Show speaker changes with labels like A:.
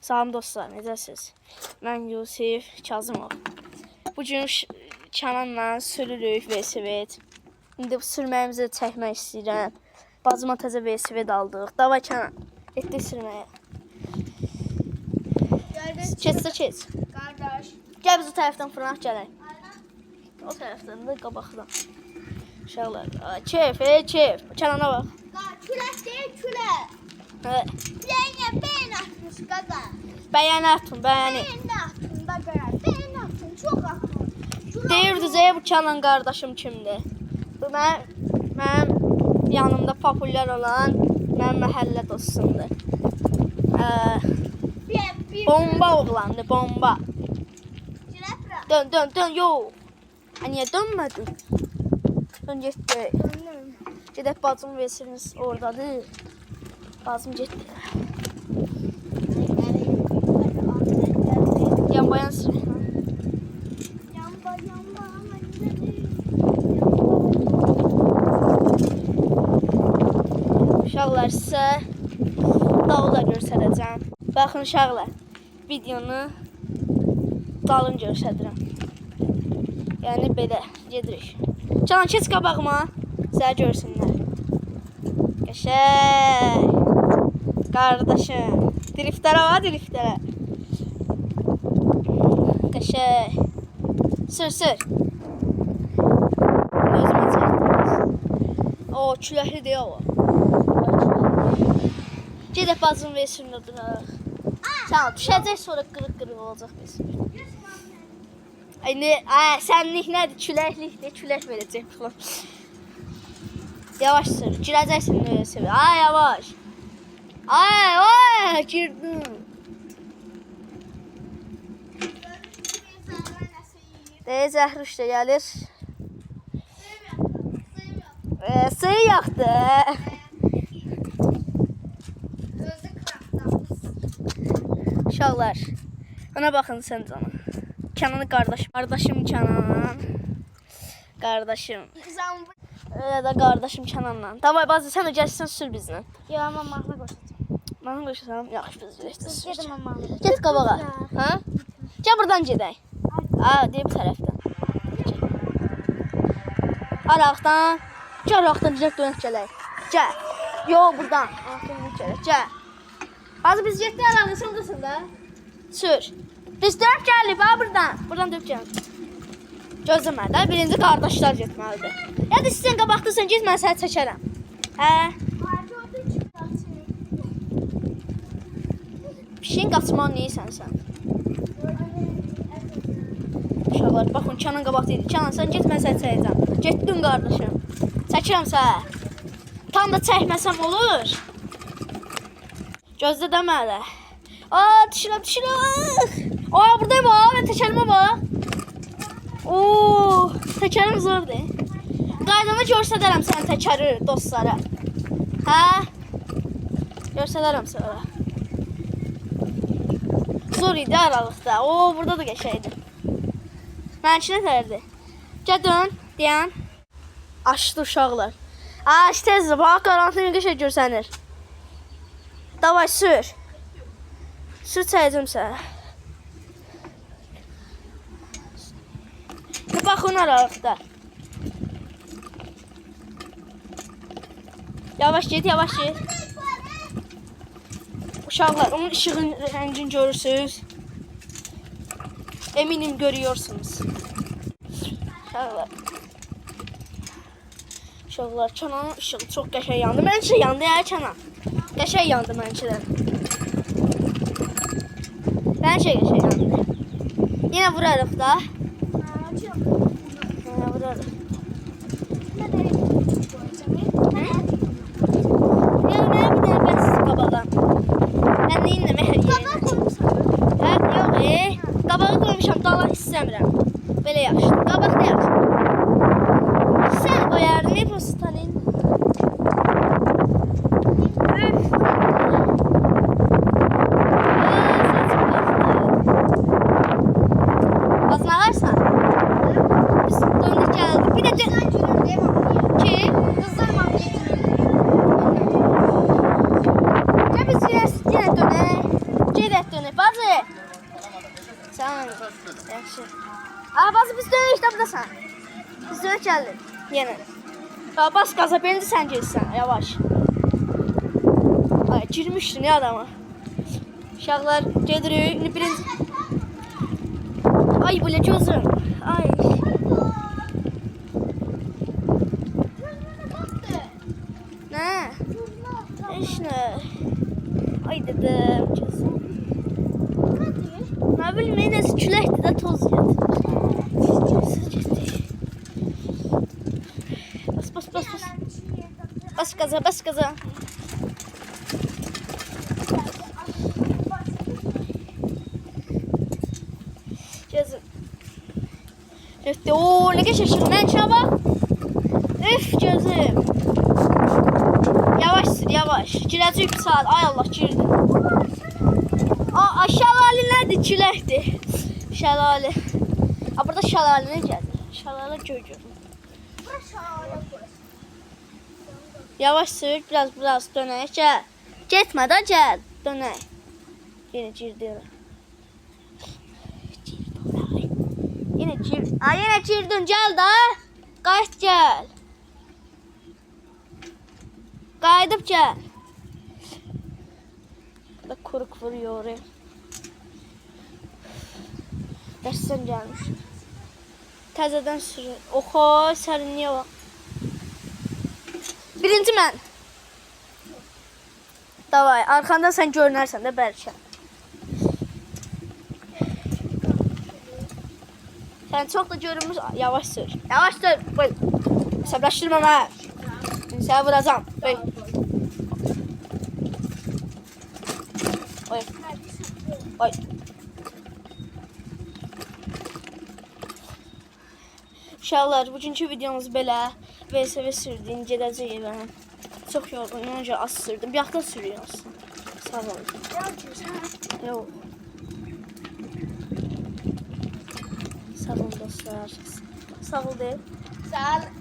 A: Salam dostlar, necəsiz? Mən Yusif Kazımov. Bugün Kənanla sürürük velosiped. İndi sürməyimizi çəkmək istəyirəm. Bacıma təzə velosiped aldıq. Davay Kənan, getdik sürməyə. Keçsə keç.
B: Qardaş.
A: Gəl biz o tərəfdən fırlanaq gələk. O tərəfdən də qabaqdan. Uşaqlar, keyf, keyf. Kənana bax.
B: Külək deyil, külək. Bəyənə, bəyən atmış qaqa.
A: Bəyəni atın, bəyəni.
B: Bəyən atın da qaqa, bəyən atın, çox atın.
A: Deyirdiniz, bu Kənan qardaşım kimdir? Bu mənim yanımda populyar olan mənim məhəllə dostumdur. Bomba oğlandı, bomba. Dön, yox. Niyə dönmədin? Dön, getdi. Gedək bacım versiniz oradadır. Bacım getdi. Yan bayan sıra. Uşaqlar, sizə dağla göstərəcəm. Baxın uşaqlar, videonu dalın göstərirəm. Yəni belə gedirik. Canan, keç qabağıma, sizə görsünlər. Qəşəng. Qardaşım. Driftlərə var, driftlərə. Qəşəng. Sür. Gözümə çəkdiniz. O, küləkli deyə o. Gedək bacım versin duraq. Sən düşəcək, sonra qırıq-qırıq olacaq versin. Sənlik nədir? Küləklikdir, külək verəcək falan. Yavaş sür, girəcəksin neyəsə. Yavaş. Girdim. Zəhruş da gəlir. Suyu yaxdı. Uşaqlar, ona baxın sən canım. Kənan'ın kardeşim Kənan. Kardeşim. Öyle de kardeşim Kənan'la. Davay bazı sen de gəlsən sür bizlə.
B: Ya, mən mahnı qoşacağım.
A: Mahnı qoşacağam. Yaxşı biz birlikdə sür.
B: Gedim mən mahnı.
A: Get qabağa. Ha? Gəl buradan gedək. Deyib bu tərəfdən. Araqdan. Gəl araqdan direkt dönüb gələk. Gəl. Yo, buradan. Araqdan dönüb gələk. Gəl. Bazı biz getdik araqdan, sən qısın da. Sür. Biz dönüb gəldik, buradan. Buradan dönüb gəldik. Gözləmədə, birinci qardaşlar getməlidir. Ya da sizin qabaqdırsan, get, mən səni çəkərəm. Pişiyin qaçmanı neysən sən? Uşaqlar, baxın, Kənan qabaqdaydı. Kənan, sən get, mən səni çəkəcəm. Getdin, qardaşım. Çəkirəm səni. Tam da çəkməsəm olur. Gözlə deməli. Düşürəm. Buradayım, mən təkərimə bax. Təkərim zordur. Qaydana görsədərəm səni təkəri dostlara. Görsədərəm sonra. Zor idi aralıqda. Burada da qəşəydi. Mənki nə tərədir? Gəl dön, deyən. Açdı uşaqlar. Aç tezdir, bax qarantin qəşək görsənir. Davay sür. Sür çəkəcəm sənə. Baxın aralıqda. Yavaş get. Uşaqlar, onun ışığın rəngini görürsünüz. Eminim görüyorsunuz. Uşaqlar, Kənanın ışığı çox qəşəng yandı. Mənimki yandı ya Kənan. Qəşəng yandı mənimkidən. Mənimki qəşəng yandı. Yenə vurarıq da. Vurarıq. Mən bir dənə bəsiz qabağa. Mən neyinlə məhər yerinə? Yox, qabağı qoymuşam, dalan istəmirəm. Belə yaxşı. Qabaq da yaxşı. Sən qoyardın, ne prosu tanıyın? Bazın ağarsan? Biz döndük gəldik. Bir də ki?
B: Qızlarla gedirik.
A: Gəl biz yenə dönək. Gedək dönək. Tamam. Yaxşı. Bazı biz dönək işte buradasan. Biz dönək gəldik. Yenə. Bas qaza, birinci sən geçsən. Yavaş. Ay, girmişdin ya adama. Uşaqlar gedirik. İndi birinci... Ay, böyle gözüm. Ay. Ne? Heç nə. Ay dedim. Gözüm. Ne bileyim, neyse küləkdir də toz yedi. Bas. Bas gaza, bas gaza. Gözüm. Üftü, ooo ne geçeşim ben şuna bak. Üf gözüm. Yavaş sür, yavaş. Girəcək bir saat. Ay Allah, girdi. Aa, şəlali nədir? Küləkdir. Şəlali. Aa, burada şəlali nə gəlir? Şəlali görür. Yavaş sür, biraz dönək. Gəl. Getmə də, gəl. Dönək. Yenə girdi. Yenə girdin, gəl də. Qayıt gəl. Qayıdıb gəl. Bak kuruk vuruyor oraya. Dersten gelmiş. Təzədən sürür. Oho, sərinliyə bak. Birinci mən. Davay, arkanda sen görünərsən də bəlkə. Sen çok da görünmüş. Yavaş sür. Yavaş sür. Buyur. Hesaplaştırma mən. Səni vuracağım. Buyur. Oy. Oy. Uşaqlar, bugünkü videomuz belə. VSV sürdüyüm, gedəcək evə. Çox yorğunum, önce az sürdüm. Bir hafta sürüyor aslında. Sağ olun. Yox. Sağ olun dostlar. Sağ ol deyil.
B: Sağ ol.